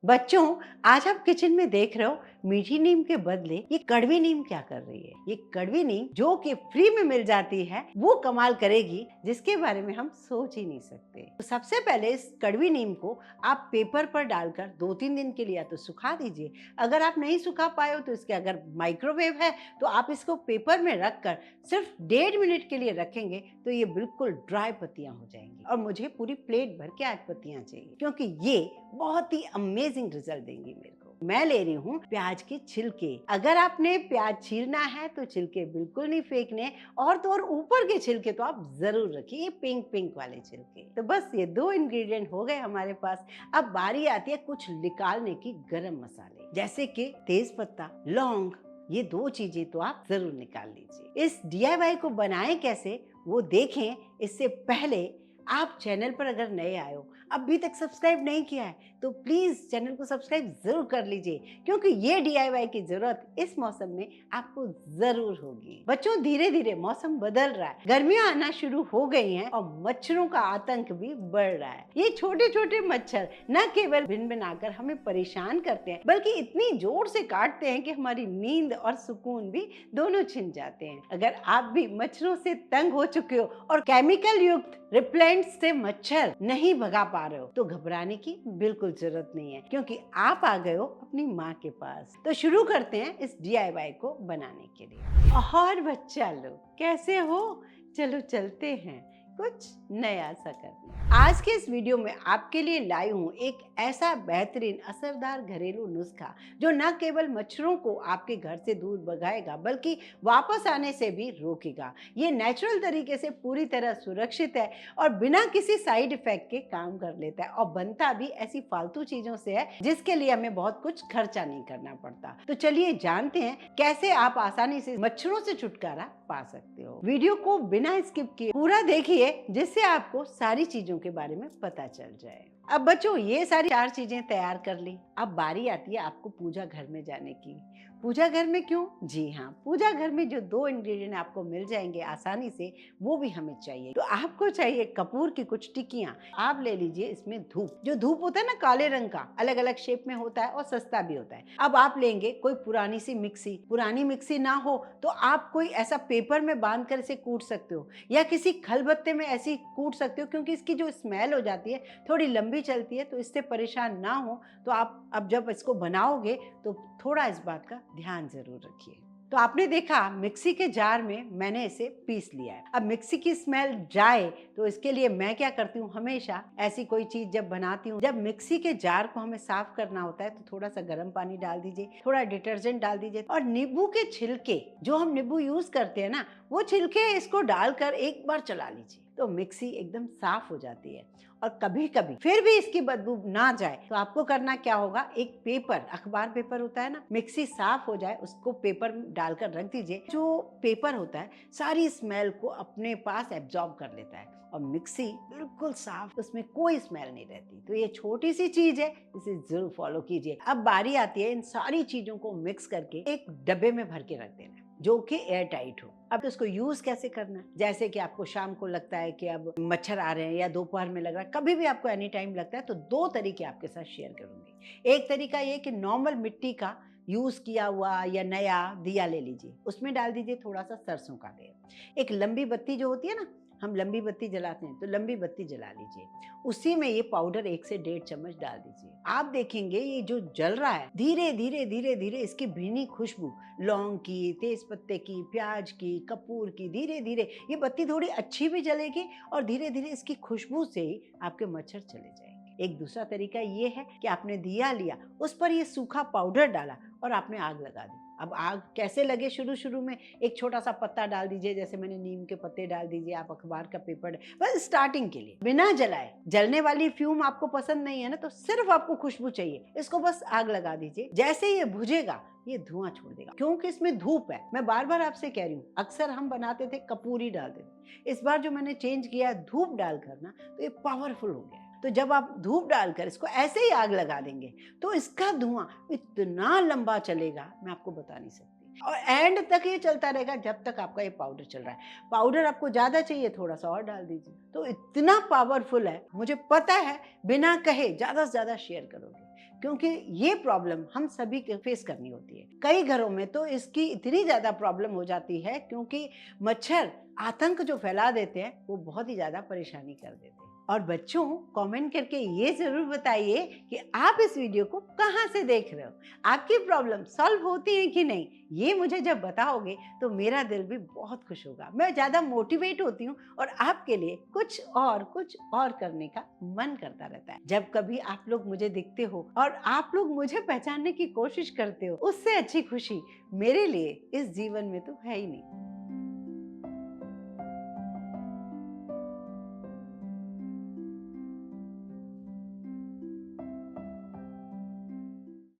बच्चों, आज आप किचन में देख रहे हो मीठी नीम के बदले ये कड़वी नीम क्या कर रही है। ये कड़वी नीम जो कि फ्री में मिल जाती है वो कमाल करेगी जिसके बारे में हम सोच ही नहीं सकते। तो सबसे पहले इस कड़वी नीम को आप पेपर पर डालकर 2-3 दिन के लिए या तो सुखा दीजिए। अगर आप नहीं सुखा पाए हो तो इसके अगर माइक्रोवेव है तो आप इसको पेपर में रखकर सिर्फ 1.5 मिनट के लिए रखेंगे तो ये बिल्कुल ड्राई पत्तियां हो जाएंगी। और मुझे पूरी प्लेट भर के आज पत्तियां चाहिए क्योंकि ये बहुत ही अमेजिंग रिजल्ट देंगी मेरे को। मैं ले रही हूँ प्याज के छिलके। अगर आपने प्याज छीलना है तो छिलके बिल्कुल नहीं फेंकने, और तो और ऊपर के छिलके तो आप जरूर रखिए, पिंक पिंक वाले छिलके। तो बस ये 2 इंग्रेडिएंट हो गए हमारे पास। अब बारी आती है कुछ निकालने की। गरम मसाले जैसे कि तेज पत्ता, लौंग, ये 2 चीजें तो आप जरूर निकाल लीजिए। इस DIY को बनाएं कैसे वो देखें इससे पहले आप चैनल पर अगर नए आए हो, अभी तक सब्सक्राइब नहीं किया है तो प्लीज चैनल को सब्सक्राइब जरूर कर लीजिए क्योंकि ये DIY की जरूरत इस मौसम में आपको जरूर होगी। बच्चों, धीरे धीरे मौसम बदल रहा है, गर्मियां आना शुरू हो गई हैं और मच्छरों का आतंक भी बढ़ रहा है। ये छोटे छोटे मच्छर न केवल भिनभिनाकर हमें परेशान करते हैं बल्कि इतनी जोर से काटते हैं कि हमारी नींद और सुकून भी दोनों छिन जाते हैं। अगर आप भी मच्छरों से तंग हो चुके हो और केमिकल युक्त रिपेलेंट से मच्छर नहीं भगा पा रहे हो तो घबराने की बिल्कुल जरूरत नहीं है क्योंकि आप आ गए हो अपनी माँ के पास। तो शुरू करते हैं इस DIY को बनाने के लिए। और बच्चा लोग कैसे हो? चलो चलते हैं कुछ नया सा करने। आज के इस वीडियो में आपके लिए लाई हूँ एक ऐसा बेहतरीन असरदार घरेलू नुस्खा जो न केवल मच्छरों को आपके घर से दूर भगाएगा बल्कि वापस आने से भी रोकेगा। ये नेचुरल तरीके से पूरी तरह सुरक्षित है और बिना किसी साइड इफेक्ट के काम कर लेता है और बनता भी ऐसी फालतू चीजों से है जिसके लिए हमें बहुत कुछ खर्चा नहीं करना पड़ता। तो चलिए जानते हैं कैसे आप आसानी से मच्छरों से छुटकारा पा सकते हो। वीडियो को बिना स्किप किए पूरा देखिए जिससे आपको सारी चीजों के बारे में पता चल जाए। अब बच्चों, ये सारी 4 चीजें तैयार कर ली। अब बारी आती है आपको पूजा घर में जाने की। पूजा घर में क्यों? जी हाँ, पूजा घर में जो 2 इंग्रेडिएंट आपको मिल जाएंगे आसानी से वो भी हमें चाहिए। तो आपको चाहिए कपूर की कुछ टिक्कियां। आप ले लीजिए इसमें धूप। जो धूप होता है ना काले रंग का, अलग अलग शेप में होता है और सस्ता भी होता है। अब आप लेंगे कोई पुरानी सी मिक्सी। पुरानी मिक्सी ना हो तो आप कोई ऐसा पेपर में बांध कर इसे कूट सकते हो या किसी खलबत्ते में ऐसी कूट सकते हो क्योंकि इसकी जो स्मेल हो जाती है थोड़ी लंबी चलती है। तो इससे परेशान ना हो तो आप अब जब इसको बनाओगे तो थोड़ा इस बात का ध्यान जरूर रखिए। तो आपने देखा मिक्सी के जार में मैंने इसे पीस लिया है। अब मिक्सी की स्मेल जाए तो इसके लिए मैं क्या करती हूँ, हमेशा ऐसी कोई चीज जब बनाती हूँ, जब मिक्सी के जार को हमें साफ करना होता है तो थोड़ा सा गर्म पानी डाल दीजिए, थोड़ा डिटर्जेंट डाल दीजिए और नींबू के छिलके, जो हम नींबू यूज करते हैं ना, वो छिलके इसको डालकर एक बार चला लीजिए तो मिक्सी एकदम साफ हो जाती है। और कभी कभी फिर भी इसकी बदबू ना जाए तो आपको करना क्या होगा, एक पेपर, अखबार पेपर होता है ना, मिक्सी साफ हो जाए उसको पेपर में डालकर रख दीजिए। जो पेपर होता है सारी स्मेल को अपने पास एब्जॉर्ब कर लेता है और मिक्सी बिल्कुल साफ, उसमें कोई स्मेल नहीं रहती। तो ये छोटी सी चीज है, इसे जरूर फॉलो कीजिए। अब बारी आती है इन सारी चीजों को मिक्स करके एक डब्बे में भर के रख देना जो कि एयर टाइट हो। अब तो इसको यूज कैसे करना है, जैसे कि आपको शाम को लगता है कि अब मच्छर आ रहे हैं या दोपहर में लग रहा है, कभी भी आपको एनी टाइम लगता है, तो 2 तरीके आपके साथ शेयर करूंगी। एक तरीका ये कि नॉर्मल मिट्टी का यूज किया हुआ या नया दिया ले लीजिए, उसमें डाल दीजिए थोड़ा सा सरसों का तेल। एक लंबी बत्ती जो होती है ना, हम लंबी बत्ती जलाते हैं, तो लंबी बत्ती जला लीजिए, उसी में ये पाउडर 1 से 1.5 चम्मच डाल दीजिए। आप देखेंगे ये जो जल रहा है धीरे धीरे धीरे धीरे इसकी भीनी खुशबू, लौंग की, तेज पत्ते की, प्याज की, कपूर की, धीरे धीरे ये बत्ती थोड़ी अच्छी भी जलेगी और धीरे धीरे इसकी खुशबू से ही आपके मच्छर चले जाएंगे। एक दूसरा तरीका ये है कि आपने दिया लिया, उस पर ये सूखा पाउडर डाला और आपने आग लगा दी। अब आग कैसे लगे, शुरू शुरू में एक छोटा सा पत्ता डाल दीजिए, जैसे मैंने नीम के पत्ते डाल दीजिए, आप अखबार का पेपर, बस स्टार्टिंग के लिए बिना जलाए। जलने वाली फ्यूम आपको पसंद नहीं है ना, तो सिर्फ आपको खुशबू चाहिए, इसको बस आग लगा दीजिए। जैसे ये बुझेगा ये धुआं छोड़ देगा क्योंकि इसमें धूप है। मैं बार बार आपसे कह रही हूँ, अक्सर हम बनाते थे कपूरी डालते थे, इस बार जो मैंने चेंज किया है धूप डालकर ना, तो ये पावरफुल हो गया है। तो जब आप धूप डालकर इसको ऐसे ही आग लगा देंगे तो इसका धुआं इतना लंबा चलेगा, मैं आपको बता नहीं सकती, और एंड तक ये चलता रहेगा जब तक आपका ये पाउडर चल रहा है। पाउडर आपको ज्यादा चाहिए, थोड़ा सा और डाल दीजिए। तो इतना पावरफुल है, मुझे पता है बिना कहे ज्यादा से ज्यादा शेयर करोगे। क्योंकि ये प्रॉब्लम हम सभी को फेस करनी होती है। कई घरों में तो इसकी इतनी ज़्यादा प्रॉब्लम हो जाती है क्योंकि मच्छर आतंक जो फैला देते हैं वो बहुत ही ज़्यादा परेशानी कर देते हैं। और बच्चों, कमेंट करके ये ज़रूर बताइए कि आप इस वीडियो को कहाँ से देख रहे हो, आपकी प्रॉब्लम सॉल्व होती है कि नहीं। ये मुझे जब बताओगे तो मेरा दिल भी बहुत खुश होगा, मैं ज़्यादा मोटिवेट होती हूँ और आपके लिए कुछ और करने का मन करता रहता है। जब कभी आप लोग मुझे दिखते हो और आप लोग मुझे पहचानने की कोशिश करते हो, उससे अच्छी खुशी मेरे लिए इस जीवन में तो है ही नहीं।